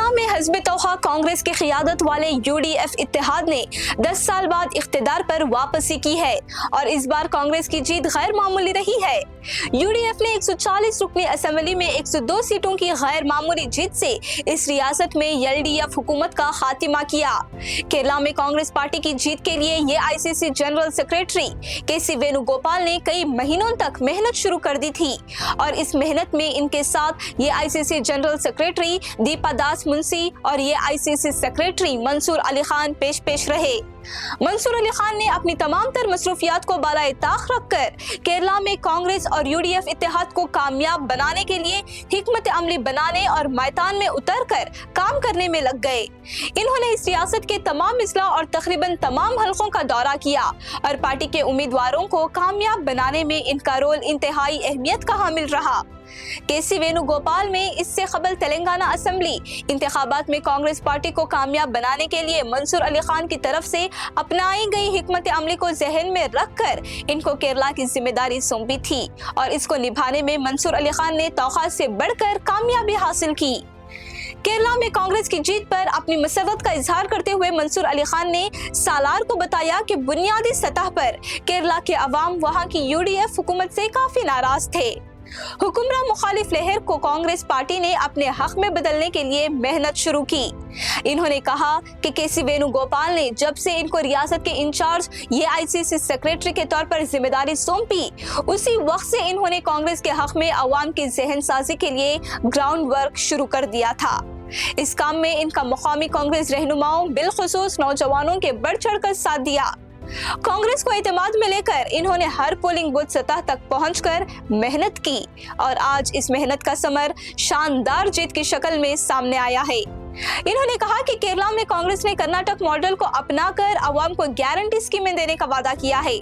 केरला में हिज़्ब तौहीद कांग्रेस की क़ियादत वाले यूडीएफ इत्तेहाद ने 10 साल बाद इख्तिदार पर वापसी की है और इस बार कांग्रेस की जीत गैर मामूली रही है। यूडीएफ ने 140 रुकनी असेंबली में 102 सीटों की गैर मामूली जीत से इस रियासत में एलडीएफ हुकूमत का खात्मा किया। केरला में कांग्रेस पार्टी की जीत के लिए एआईसीसी जनरल सेक्रेटरी केसी वेणुगोपाल ने कई महीनों तक मेहनत शुरू कर दी थी और इस मेहनत में इनके साथ AICC general secretary Deepa Das Munshi और एआईसीसी सेक्रेटरी मंसूर अली खान पेश रहे। मंसूर अली खान ने अपनी तमाम तर मसरूफियात को बालाए ताख रखकर केरला में कांग्रेस और यूडीएफ इत्तेहाद को कामयाब बनाने के लिए हिकमत अमली बनाने और मैदान में उतरकर काम करने में लग गए। इन्होंने इस रियासत के तमाम अजला और तकरीबन तमाम हलकों का दौरा किया और पार्टी के उम्मीदवारों को कामयाब बनाने में इनका रोल इंतहाई अहमियत का हामिल रहा। केसी वेणुगोपाल में इससे कबल तेलंगाना असेंबली इंतखाबात में कांग्रेस पार्टी को कामयाब बनाने के लिए मंसूर अली खान की तरफ से अपनाई गई हिकमत अमली को जहन में रखकर इनको केरला की जिम्मेदारी सौंपी थी और इसको निभाने में मंसूर अली खान ने तौक़ात से बढ़कर कामयाबी हासिल की। केरला में कांग्रेस की जीत पर अपनी मसरत का इजहार करते हुए मंसूर अली खान ने सालार को बताया कि बुनियादी सतह पर केरला के अवाम वहां की यूडीएफ हुकूमत से काफी नाराज थे। हुक्मरान मुखालिफ लहर को कांग्रेस पार्टी ने अपने हक में बदलने के लिए मेहनत शुरू की। इन्होंने कहा कि केसी वेणुगोपाल ने जब से इनको रियासत के इंचार्ज एआईसीसी सेक्रेटरी के तौर पर जिम्मेदारी सौंपी उसी वक्त से इन्होंने कांग्रेस के हक में अवाम की जहन साजी के लिए ग्राउंड वर्क शुरू कर दिया था। इस काम में इनका मुकामी कांग्रेस रहनुमाओं बिलखुसूस नौजवानों के बढ़ चढ़कर साथ दिया। कांग्रेस को एतमाद में लेकर इन्होंने हर पोलिंग बूथ सतह तक पहुंचकर मेहनत की और आज इस मेहनत का समर शानदार जीत की शक्ल में सामने आया है। इन्होंने कहा कि केरला में कांग्रेस ने कर्नाटक मॉडल को अपनाकर अवाम को गारंटी स्कीमें देने का वादा किया है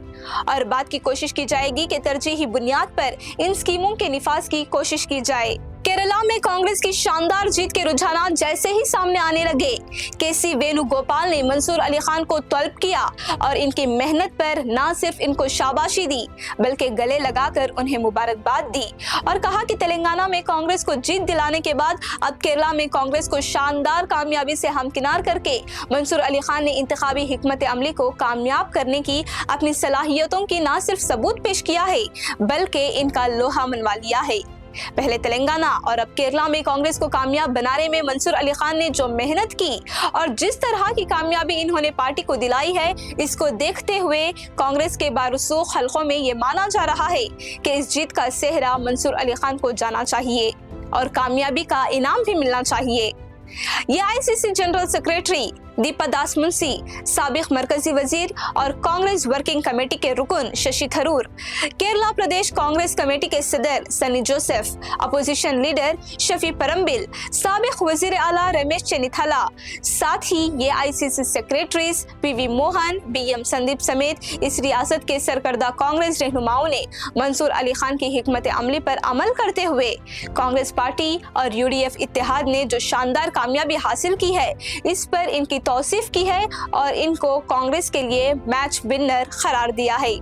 और बात की कोशिश की जाएगी कि तरजीही बुनियाद पर इन स्कीमों के निफाज की कोशिश की जाए। केरला में कांग्रेस की शानदार जीत के रुझानात जैसे ही सामने आने लगे, केसी वेणुगोपाल ने मंसूर अली खान को तलब किया और इनकी मेहनत पर न सिर्फ इनको शाबाशी दी बल्कि गले लगाकर उन्हें मुबारकबाद दी और कहा कि तेलंगाना में कांग्रेस को जीत दिलाने के बाद अब केरला में कांग्रेस को शानदार कामयाबी से हमकिनार करके मंसूर अली खान ने इंतखाबी हिकमत अमली को कामयाब करने की अपनी सलाहियतों की न सिर्फ सबूत पेश किया है बल्कि इनका लोहा मनवा लिया है। पहले तेलंगाना और अब केरला में कांग्रेस को कामयाब बनाने में मंसूर अली खान ने जो मेहनत की और जिस तरह की कामयाबी इन्होंने पार्टी को दिलाई है, इसको देखते हुए कांग्रेस के बारुसूख हलकों में ये माना जा रहा है कि इस जीत का सेहरा मंसूर अली खान को जाना चाहिए और कामयाबी का इनाम भी मिलना चाहिए। AICC general secretary Deepa Das Munshi, साबिक मरकजी वजीर और कांग्रेस वर्किंग कमेटी के रुकन शशि थरूर, केरला प्रदेश कांग्रेस कमेटी के सदर सनी जोसेफ, अपोजिशन लीडर शफी परम्बिल, साबिक वजीर आला रमेश चेनिथाला, साथ ही AICC secretaries PV Mohan, BM Sandeep समेत इस रियासत के सरकर्दा कांग्रेस रहनुमाओं ने मंसूर अली खान की हिकमत अमली पर अमल करते हुए कांग्रेस पार्टी और यूडीएफ इत्तेहाद ने जो शानदार कामयाबी हासिल की है इस पर इनकी तौसीफ की है और इनको कांग्रेस के लिए मैच विनर करार दिया है।